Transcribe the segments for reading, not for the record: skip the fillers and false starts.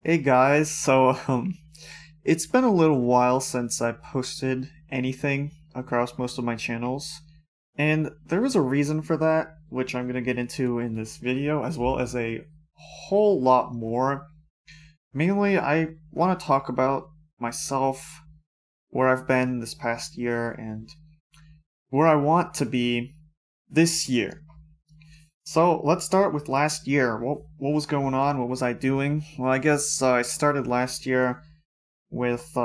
Hey guys, it's been a little while since I posted anything across most of my channels, and there is a reason for that, which I'm gonna get into in this video, as well as a whole lot more. Mainly, I want to talk about myself, where I've been this past year, and where I want to be this year. So let's start with last year. What was going on? What was I doing? Well, I guess I started last year with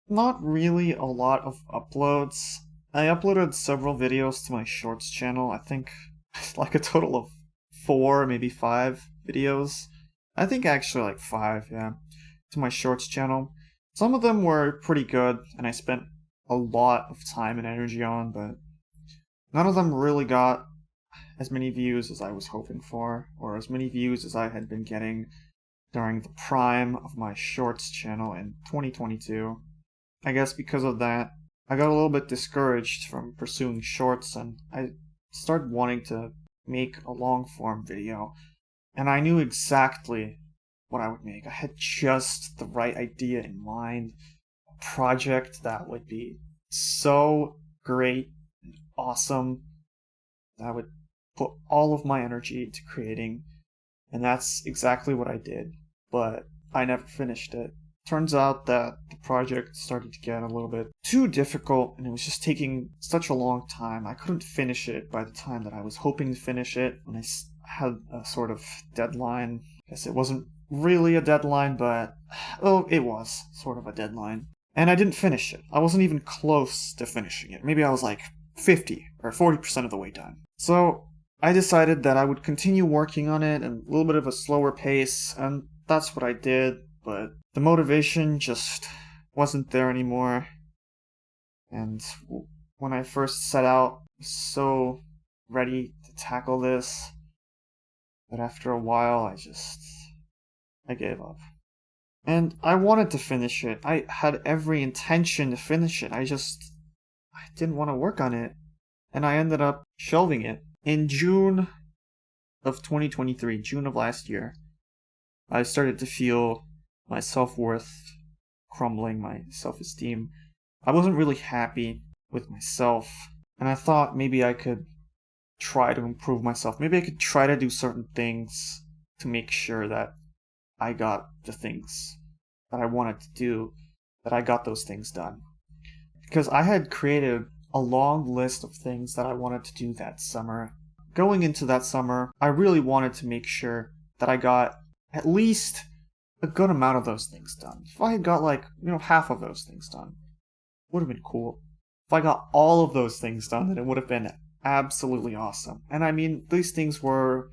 not really a lot of uploads. I uploaded several videos to my shorts channel. I think like a total of four, maybe five videos. I think actually like five, yeah, to my shorts channel. Some of them were pretty good, and I spent a lot of time and energy on, but none of them really got as many views as I was hoping for, or as many views as I had been getting during the prime of my shorts channel in 2022. I guess because of that, I got a little bit discouraged from pursuing shorts, and I started wanting to make a long form video. And I knew exactly what I would make. I had just the right idea in mind. A project that would be so great and awesome that I would put all of my energy into creating, and that's exactly what I did, but I never finished it. Turns out that the project started to get a little bit too difficult, and it was just taking such a long time. I couldn't finish it by the time that I was hoping to finish it, when I had a sort of deadline. I guess it wasn't really a deadline, but, oh, it was sort of a deadline. And I didn't finish it. I wasn't even close to finishing it. Maybe I was like 50 or 40% of the way done. So I decided that I would continue working on it at a little bit of a slower pace, and that's what I did, but the motivation just wasn't there anymore. And when I first set out, I was so ready to tackle this, but after a while, I gave up. And I wanted to finish it. I had every intention to finish it. I didn't want to work on it, and I ended up shelving it. In June of 2023, June of last year, I started to feel my self-worth crumbling, my self-esteem. I wasn't really happy with myself, and I thought maybe I could try to improve myself. Maybe I could try to do certain things to make sure that I got the things that I wanted to do, that I got those things done. Because I had created a long list of things that I wanted to do that summer. Going into that summer, I really wanted to make sure that I got at least a good amount of those things done. If I had got half of those things done, would have been cool. If I got all of those things done, then it would have been absolutely awesome. And I mean, these things were,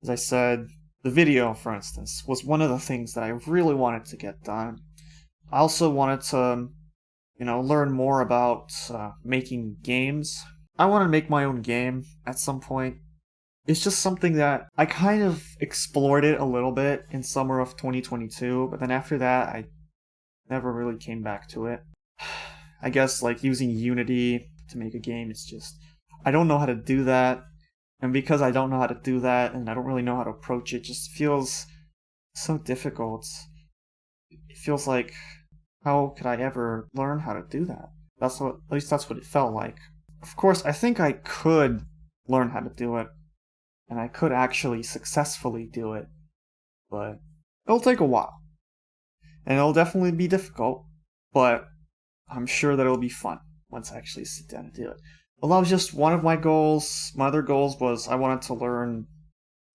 as I said, the video, for instance, was one of the things that I really wanted to get done. I also wanted to learn more about making games. I want to make my own game at some point. It's just something that I kind of explored it a little bit in summer of 2022, but then after that, I never really came back to it. I guess like using Unity to make a game, I don't know how to do that. And because I don't know how to do that, and I don't really know how to approach it, just feels so difficult. It feels like, how could I ever learn how to do that? At least that's what it felt like. Of course, I think I could learn how to do it, and I could actually successfully do it, but it'll take a while. And it'll definitely be difficult, but I'm sure that it'll be fun once I actually sit down and do it. Well, that was just one of my goals. My other goals was I wanted to learn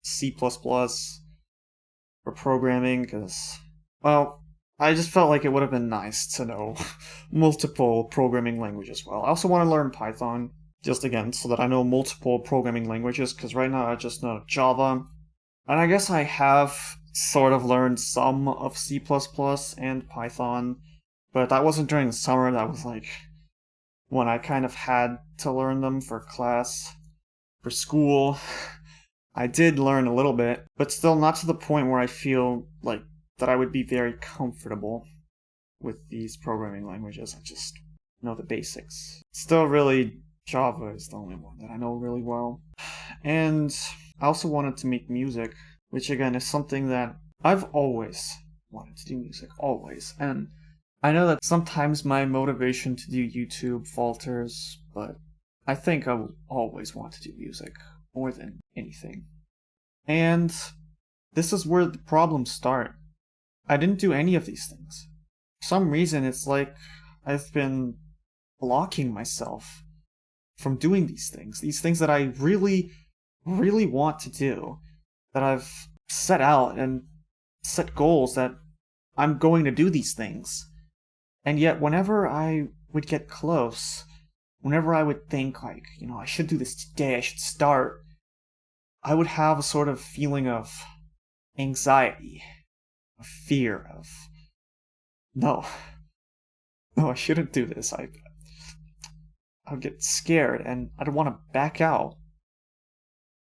C++ for programming, because, well, I just felt like it would have been nice to know multiple programming languages well. I also want to learn Python, just again, so that I know multiple programming languages, because right now I just know Java. And I guess I have sort of learned some of C++ and Python, but that wasn't during the summer. That was like when I kind of had to learn them for class, for school. I did learn a little bit, but still not to the point where I feel like that I would be very comfortable with these programming languages. I just know the basics. Still, really, Java is the only one that I know really well. And I also wanted to make music, which again is something that I've always wanted to do music, always. And I know that sometimes my motivation to do YouTube falters, but I think I will always want to do music more than anything. And this is where the problems start. I didn't do any of these things. For some reason, it's like I've been blocking myself from doing these things that I really, really want to do, that I've set out and set goals that I'm going to do these things. And yet, whenever I would get close, whenever I would think, like, I should do this today, I should start, I would have a sort of feeling of anxiety, of fear, of, no, no, I shouldn't do this. I'd get scared and I'd want to back out.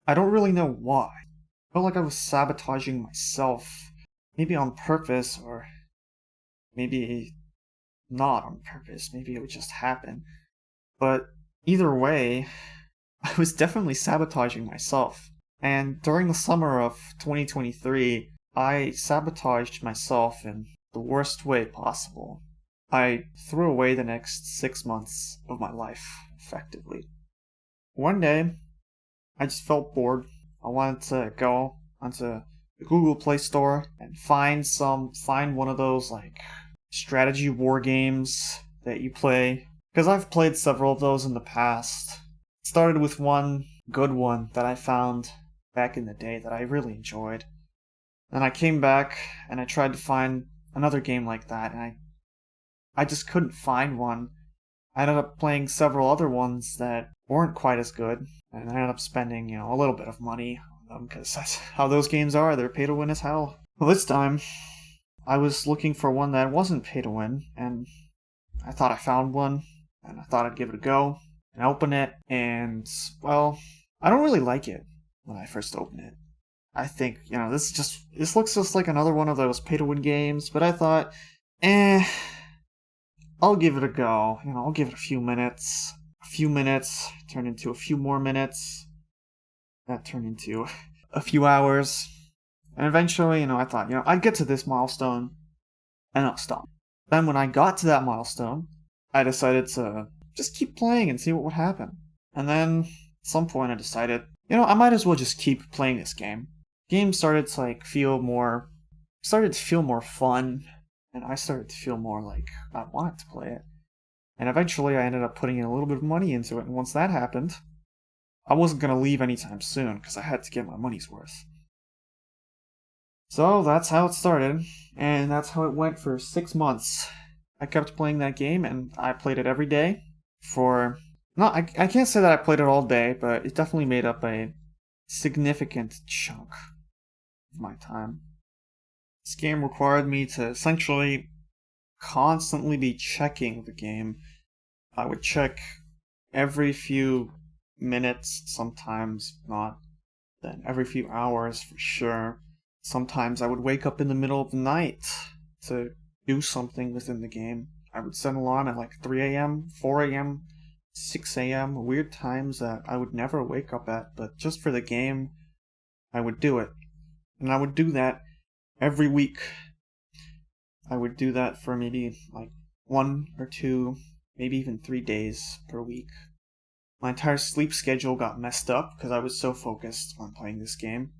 I don't really know why. I felt like I was sabotaging myself, maybe on purpose, or maybe not on purpose. Maybe it would just happen. But either way, I was definitely sabotaging myself. And during the summer of 2023, I sabotaged myself in the worst way possible. I threw away the next 6 months of my life, effectively. One day, I just felt bored. I wanted to go onto the Google Play Store and find one of those, like, strategy war games that you play. Because I've played several of those in the past. It started with one good one that I found back in the day that I really enjoyed. Then I came back and I tried to find another game like that, and I just couldn't find one. I ended up playing several other ones that weren't quite as good, and I ended up spending, a little bit of money on them, because that's how those games are. They're pay to win as hell. Well, this time, I was looking for one that wasn't pay to win, and I thought I found one, and I thought I'd give it a go, and open it, and, well, I don't really like it when I first open it. I think, this looks just like another one of those pay to win games, but I thought, I'll give it a go. I'll give it a few minutes. A few minutes turned into a few more minutes. That turned into a few hours. And eventually, I thought, I'd get to this milestone, and I'll stop. Then when I got to that milestone, I decided to just keep playing and see what would happen. And then, at some point, I decided, I might as well just keep playing this game. The game started to, feel more fun, and I started to feel more like I wanted to play it. And eventually, I ended up putting in a little bit of money into it, and once that happened, I wasn't going to leave anytime soon, because I had to get my money's worth. So that's how it started, and that's how it went for 6 months. I kept playing that game, and I played it every day for... I can't say that I played it all day, but it definitely made up a significant chunk of my time. This game required me to essentially constantly be checking the game. I would check every few minutes, sometimes not, then every few hours for sure. Sometimes I would wake up in the middle of the night to do something within the game. I would set an alarm at 3 a.m., 4 a.m., 6 a.m., weird times that I would never wake up at, but just for the game, I would do it. And I would do that every week. I would do that for maybe 1 or 2, maybe even 3 days per week. My entire sleep schedule got messed up because I was so focused on playing this game.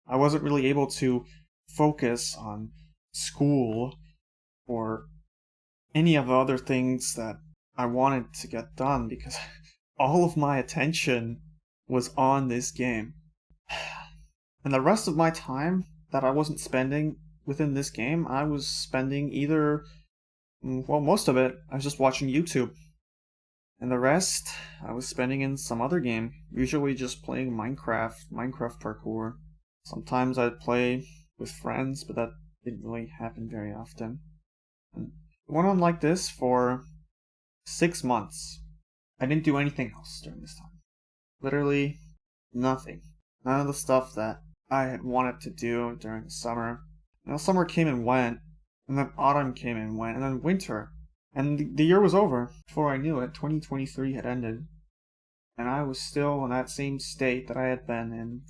I wasn't really able to focus on school or any of the other things that I wanted to get done because all of my attention was on this game. And the rest of my time that I wasn't spending within this game, I was spending most of it, I was just watching YouTube. And the rest, I was spending in some other game, usually just playing Minecraft parkour. Sometimes I'd play with friends, but that didn't really happen very often. And it went on like this for 6 months. I didn't do anything else during this time. Literally nothing. None of the stuff that I had wanted to do during the summer. Summer came and went, and then autumn came and went, and then winter. And the year was over. Before I knew it, 2023 had ended. And I was still in that same state that I had been in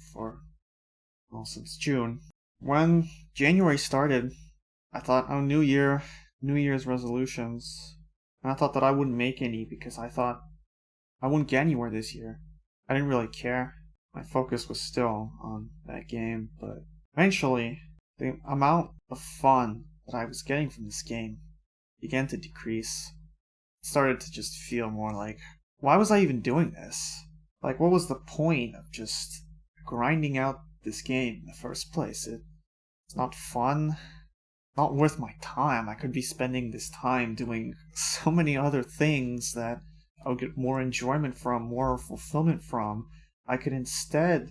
since June. When January started, I thought, oh, New Year, New Year's resolutions. And I thought that I wouldn't make any because I thought I wouldn't get anywhere this year. I didn't really care. My focus was still on that game, but eventually, the amount of fun that I was getting from this game began to decrease. It started to just feel more like, why was I even doing this? Like, what was the point of just grinding out this game in the first place? It's not fun, not worth my time. I could be spending this time doing so many other things that I would get more enjoyment from, more fulfillment from. I could instead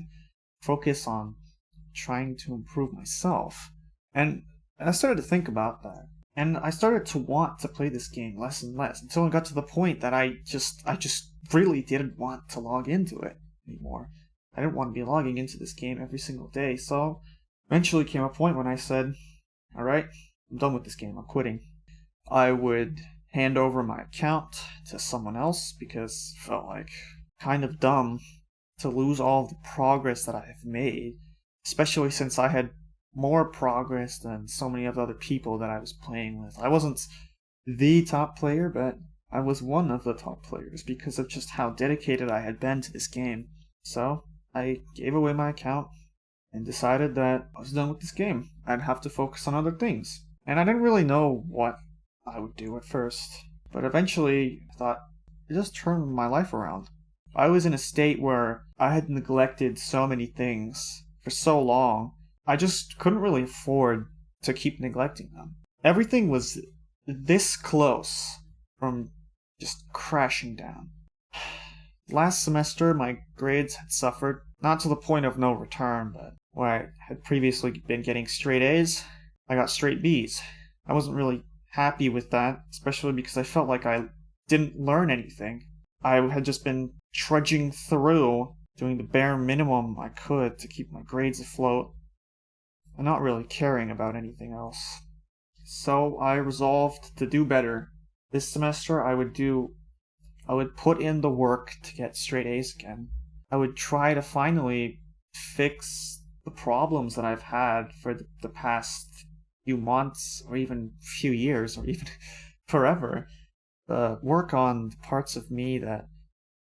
focus on trying to improve myself. And I started to think about that. And I started to want to play this game less and less until it got to the point that I just really didn't want to log into it anymore. I didn't want to be logging into this game every single day, so eventually came a point when I said, alright, I'm done with this game, I'm quitting. I would hand over my account to someone else because it felt like kind of dumb to lose all the progress that I have made, especially since I had more progress than so many of the other people that I was playing with. I wasn't the top player, but I was one of the top players because of just how dedicated I had been to this game. So I gave away my account and decided that I was done with this game. I'd have to focus on other things. And I didn't really know what I would do at first, but eventually I thought, it just turned my life around. I was in a state where I had neglected so many things for so long, I just couldn't really afford to keep neglecting them. Everything was this close from just crashing down. Last semester, my grades had suffered, not to the point of no return, but where I had previously been getting straight A's, I got straight B's. I wasn't really happy with that, especially because I felt like I didn't learn anything. I had just been trudging through, doing the bare minimum I could to keep my grades afloat, and not really caring about anything else. So I resolved to do better. This semester I would put in the work to get straight A's again. I would try to finally fix the problems that I've had for the past few months, or even few years, or even forever. Work on the parts of me that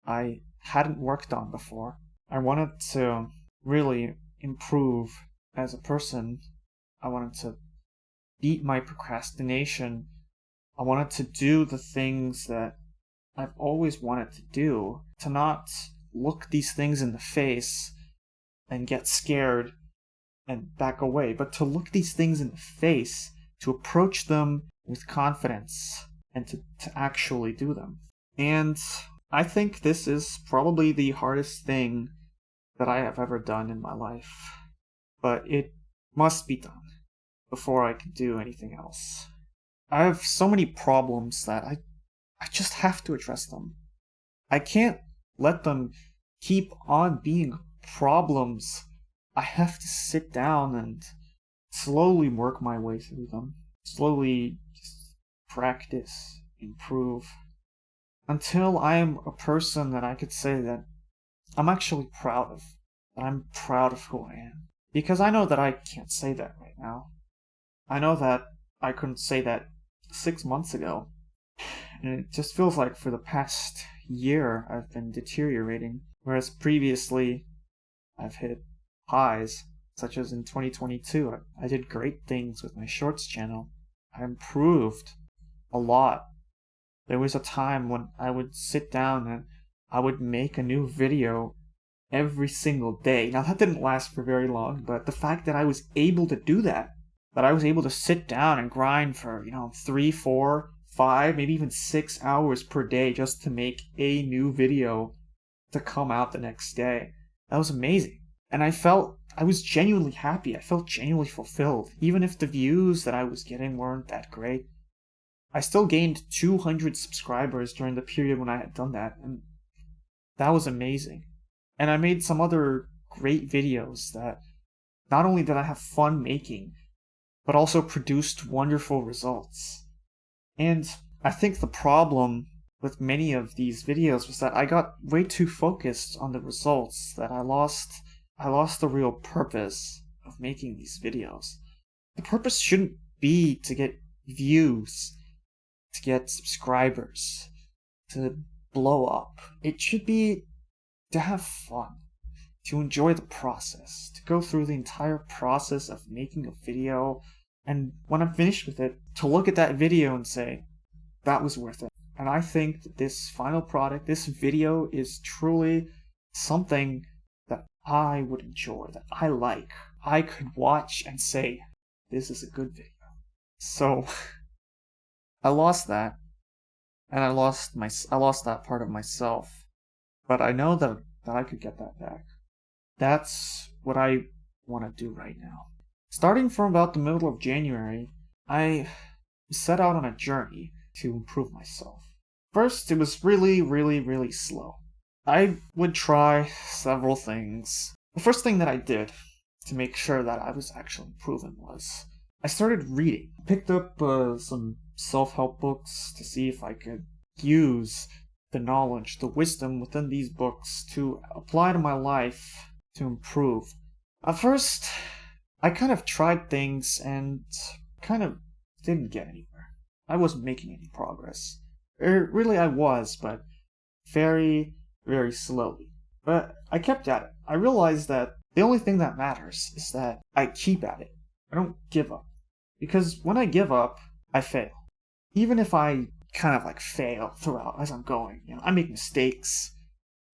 I hadn't worked on before. I wanted to really improve as a person. I wanted to beat my procrastination. I wanted to do the things that I've always wanted to do, to not look these things in the face and get scared and back away, but to look these things in the face, to approach them with confidence, and to actually do them. And I think this is probably the hardest thing that I have ever done in my life, but it must be done before I can do anything else. I have so many problems that I just have to address them. I can't let them keep on being problems. I have to sit down and slowly work my way through them. Slowly just practice, improve, until I am a person that I could say that I'm actually proud of. That I'm proud of who I am. Because I know that I can't say that right now. I know that I couldn't say that 6 months ago. And it just feels like for the past year I've been deteriorating. Whereas previously I've hit highs, such as in 2022. I did great things with my shorts channel. I improved a lot. There was a time when I would sit down and I would make a new video every single day. Now that didn't last for very long, but the fact that I was able to do that I was able to sit down and grind for, 3, 4, 5, maybe even 6 hours per day just to make a new video to come out the next day. That was amazing. And I was genuinely happy. I felt genuinely fulfilled. Even if the views that I was getting weren't that great. I still gained 200 subscribers during the period when I had done that, and that was amazing. And I made some other great videos that not only did I have fun making, but also produced wonderful results. And I think the problem with many of these videos was that I got way too focused on the results, that I lost the real purpose of making these videos. The purpose shouldn't be to get views, to get subscribers, to blow up. It should be to have fun, to enjoy the process, to go through the entire process of making a video, and when I'm finished with it, to look at that video and say, that was worth it. And I think that this final product, this video, is truly something that I would enjoy, that I like. I could watch and say, this is a good video. So, I lost that, and I lost that part of myself. But I know that I could get that back. That's what I want to do right now. Starting from about the middle of January, I set out on a journey to improve myself. First, it was really slow. I would try several things. The first thing that I did to make sure that I was actually improving was I started reading. I picked up some self-help books to see if I could use the knowledge, the wisdom within these books to apply to my life to improve. At first, I kind of tried things and kind of didn't get anywhere. I wasn't making any progress. Really, I was, but very slowly. But I kept at it. I realized that the only thing that matters is that I keep at it. I don't give up. Because when I give up, I fail. Even if I kind of fail throughout as I'm going, I make mistakes.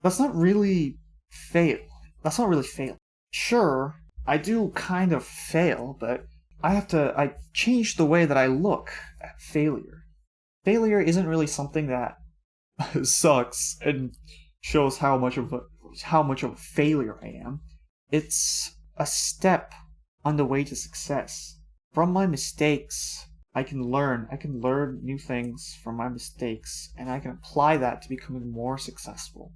That's not really fail. That's not really fail. Sure, I do kind of fail, but I change the way that I look at failure. Failure isn't really something that sucks and shows how much of a failure I am. It's a step on the way to success. From my mistakes, I can learn new things from my mistakes, and I can apply that to becoming more successful,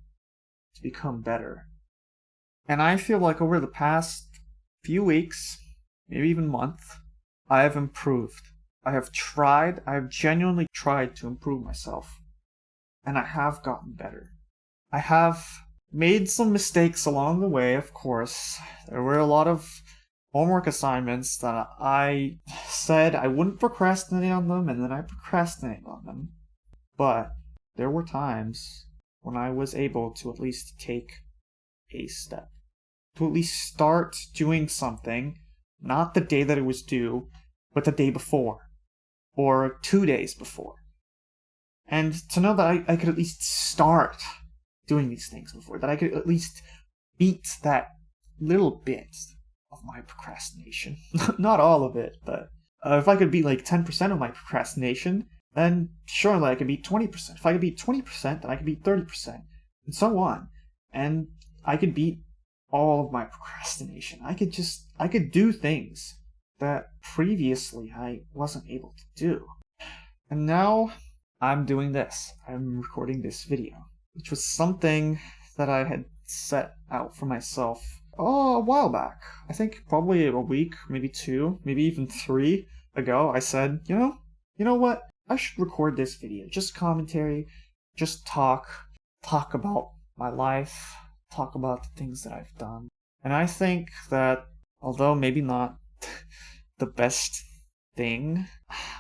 to become better. And I feel like over the past few weeks, maybe even month, I have improved. I have genuinely tried to improve myself. And I have gotten better. I have made some mistakes along the way, of course. There were a lot of homework assignments that I said I wouldn't procrastinate on them, and then I procrastinated on them. But there were times when I was able to at least take a step. To at least start doing something, not the day that it was due, but the day before. Or 2 days before. And to know that I could at least start doing these things before, that I could at least beat that little bit of my procrastination. Not all of it, but if I could beat 10% of my procrastination, then surely I could beat 20%. If I could beat 20%, then I could beat 30%, and so on. And I could beat all of my procrastination. I could do things that previously I wasn't able to do. And now I'm doing this. I'm recording this video, which was something that I had set out for myself a while back. I think probably a week, maybe 2, maybe even 3 ago. I said, you know what? I should record this video. Just commentary, just talk about my life, talk about the things that I've done. And I think that, although maybe not the best thing,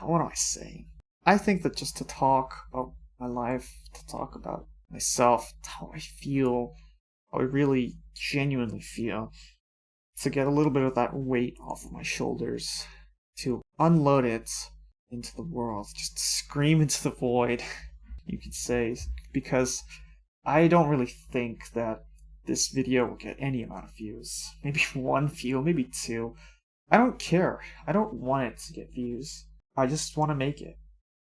what am I saying? I think that just to talk about my life, to talk about myself, how I feel, how I really genuinely feel, to get a little bit of that weight off of my shoulders, to unload it into the world, just scream into the void, you could say, because I don't really think that this video will get any amount of views. Maybe 1 view, maybe 2. I don't care. I don't want it to get views. I just want to make it.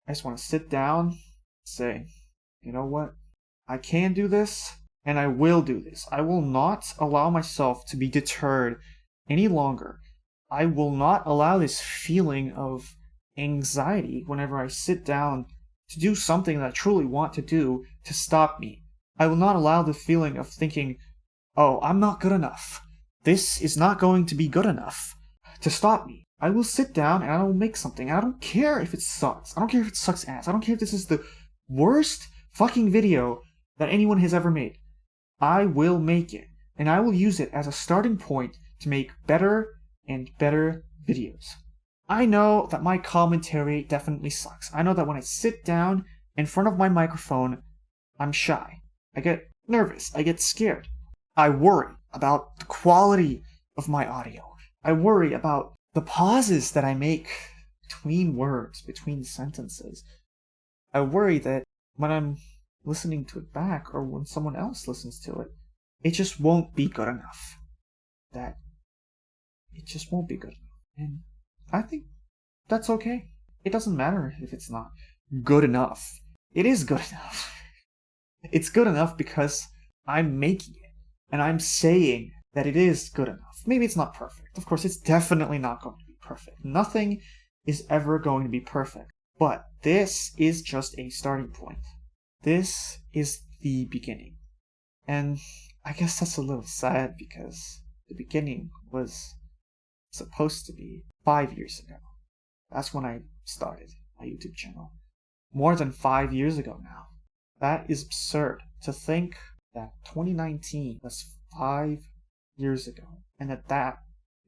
I just want to sit down, say, you know what? I can do this, and I will do this. I will not allow myself to be deterred any longer. I will not allow this feeling of anxiety whenever I sit down to do something that I truly want to do to stop me. I will not allow the feeling of thinking, oh, I'm not good enough. This is not going to be good enough to stop me. I will sit down and I will make something. And I don't care if it sucks. I don't care if it sucks ass. I don't care if this is the worst fucking video that anyone has ever made. I will make it. And I will use it as a starting point to make better and better videos. I know that my commentary definitely sucks. I know that when I sit down in front of my microphone, I'm shy. I get nervous. I get scared. I worry about the quality of my audio. I worry about the pauses that I make between words, between sentences. I worry that when I'm listening to it back or when someone else listens to it, it just won't be good enough. That it just won't be good enough. And I think that's okay. It doesn't matter if it's not good enough. It is good enough. It's good enough because I'm making it. And I'm saying that it is good enough. Maybe it's not perfect. Of course, it's definitely not going to be perfect. Nothing is ever going to be perfect. But this is just a starting point. This is the beginning. And I guess that's a little sad because the beginning was supposed to be 5 years ago. That's when I started my YouTube channel. More than 5 years ago now. That is absurd to think that 2019 was 5 years ago, and that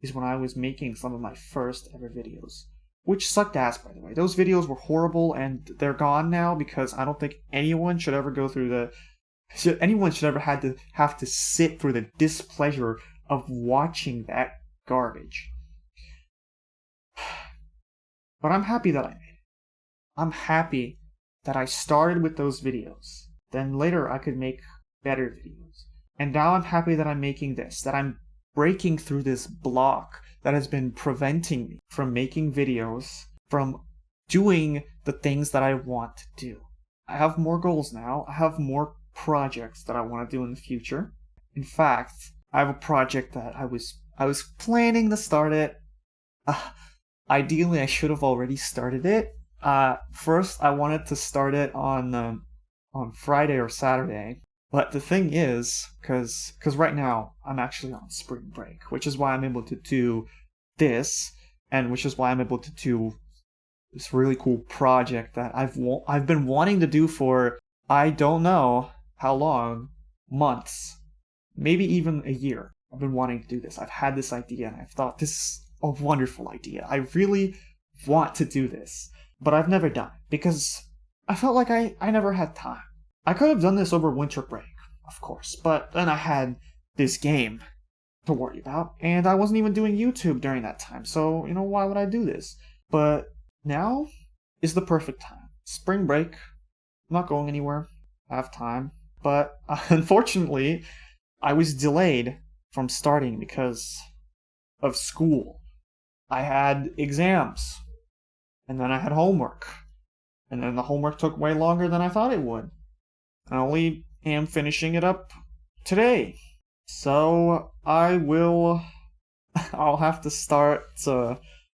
is when I was making some of my first ever videos. Which sucked ass, by the way. Those videos were horrible, and they're gone now because I don't think anyone should ever go through anyone should ever have to sit through the displeasure of watching that garbage. But I'm happy that I made it. I'm happy that I started with those videos. Then later I could make better videos. And now I'm happy that I'm making this, that I'm breaking through this block that has been preventing me from making videos, from doing the things that I want to do. I have more goals now. I have more projects that I want to do in the future. In fact, I have a project that I was planning to start it. Ideally, I should have already started it. First, I wanted to start it on Friday or Saturday. But the thing is, because right now I'm actually on spring break, which is why I'm able to do this, and which is why I'm able to do this really cool project that I've been wanting to do for I don't know how long, months, maybe even a year. I've been wanting to do this. I've had this idea, and I've thought this is a wonderful idea. I really want to do this, but I've never done it because I felt like I never had time. I could have done this over winter break, of course, but then I had this game to worry about, and I wasn't even doing YouTube during that time, so, why would I do this? But now is the perfect time. Spring break, I'm not going anywhere, I have time, but unfortunately, I was delayed from starting because of school. I had exams, and then I had homework, and then the homework took way longer than I thought it would. I only am finishing it up today. So I'll have to start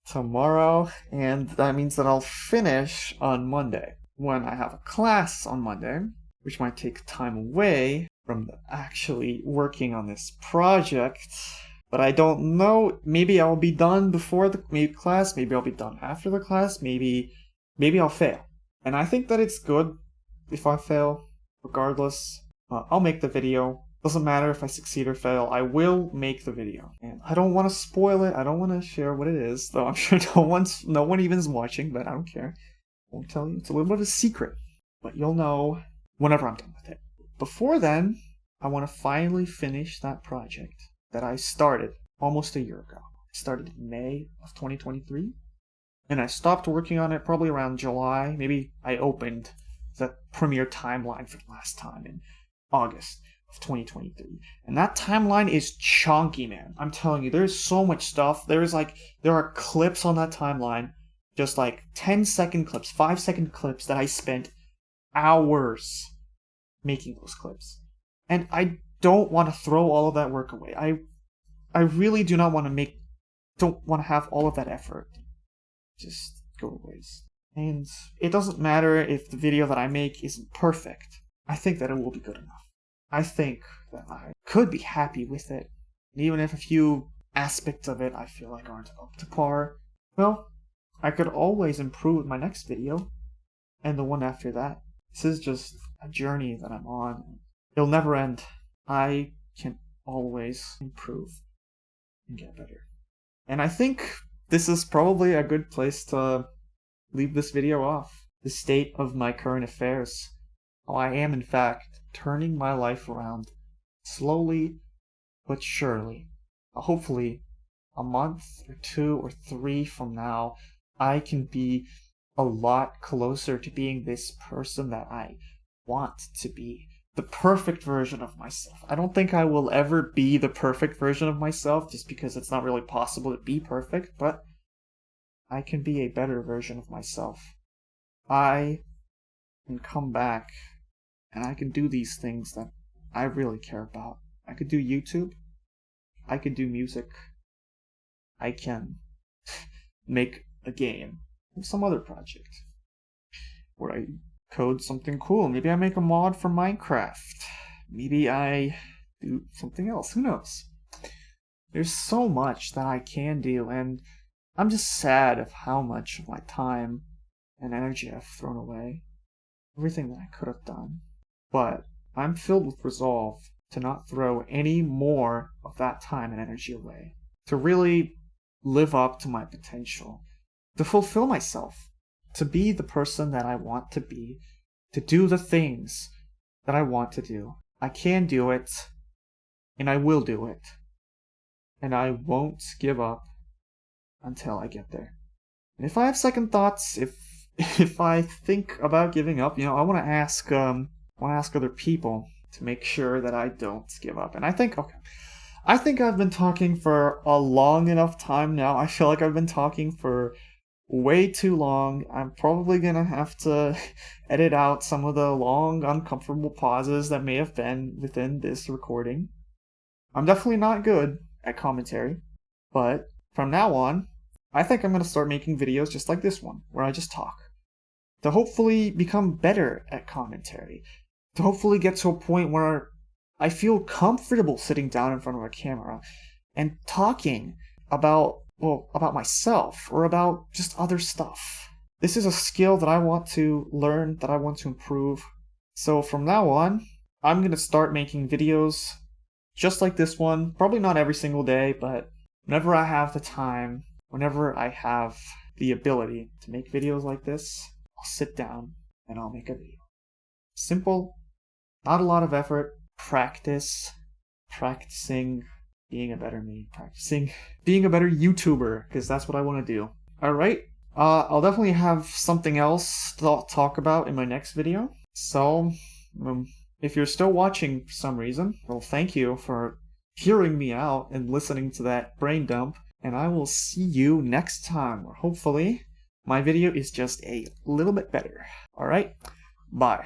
tomorrow, and that means that I'll finish on Monday. When I have a class on Monday, which might take time away from actually working on this project. But I don't know, maybe I'll be done before the class, maybe I'll be done after the class, maybe I'll fail. And I think that it's good if I fail. Regardless, I'll make the video. Doesn't matter if I succeed or fail, I will make the video. And I don't want to spoil it, I don't want to share what it is, though I'm sure no one even is watching, but I don't care. I won't tell you, it's a little bit of a secret. But you'll know whenever I'm done with it. Before then, I want to finally finish that project that I started almost a year ago. I started in May of 2023, and I stopped working on it probably around July. Maybe I opened the premiere timeline for the last time in August of 2023. And that timeline is chunky, man. I'm telling you, there's so much stuff. There are clips on that timeline, just like 10-second clips, 5-second clips that I spent hours making those clips. And I don't want to throw all of that work away. I really do not want to have all of that effort just go to waste. And it doesn't matter if the video that I make isn't perfect. I think that it will be good enough. I think that I could be happy with it. And even if a few aspects of it I feel like aren't up to par, well, I could always improve my next video. And the one after that. This is just a journey that I'm on. It'll never end. I can always improve and get better. And I think this is probably a good place to leave this video off. The state of my current affairs. How I am, in fact, turning my life around. Slowly but surely. Hopefully, a month or 2 or 3 from now, I can be a lot closer to being this person that I want to be. The perfect version of myself. I don't think I will ever be the perfect version of myself just because it's not really possible to be perfect, but I can be a better version of myself. I can come back and I can do these things that I really care about. I could do YouTube. I could do music. I can make a game or some other project where I code something cool. Maybe I make a mod for Minecraft. Maybe I do something else. Who knows? There's so much that I can do, and I'm just sad of how much of my time and energy I've thrown away. Everything that I could have done. But I'm filled with resolve to not throw any more of that time and energy away. To really live up to my potential. To fulfill myself. To be the person that I want to be. To do the things that I want to do. I can do it. And I will do it. And I won't give up until I get there. And if I have second thoughts, if I think about giving up, I want to ask other people to make sure that I don't give up. And I think I've been talking for a long enough time now. I feel like I've been talking for way too long. I'm probably gonna have to edit out some of the long, uncomfortable pauses that may have been within this recording. I'm definitely not good at commentary, but from now on, I think I'm gonna start making videos just like this one, where I just talk. To hopefully become better at commentary. To hopefully get to a point where I feel comfortable sitting down in front of a camera and talking about myself or about just other stuff. This is a skill that I want to learn, that I want to improve. So from now on, I'm going to start making videos just like this one. Probably not every single day, but whenever I have the time, whenever I have the ability to make videos like this, I'll sit down and I'll make a video. Simple, not a lot of effort, practicing being a better me, practicing being a better YouTuber, because that's what I want to do. Alright, I'll definitely have something else to talk about in my next video. So, if you're still watching for some reason, well, thank you for hearing me out and listening to that brain dump, and I will see you next time, where hopefully my video is just a little bit better. Alright, bye.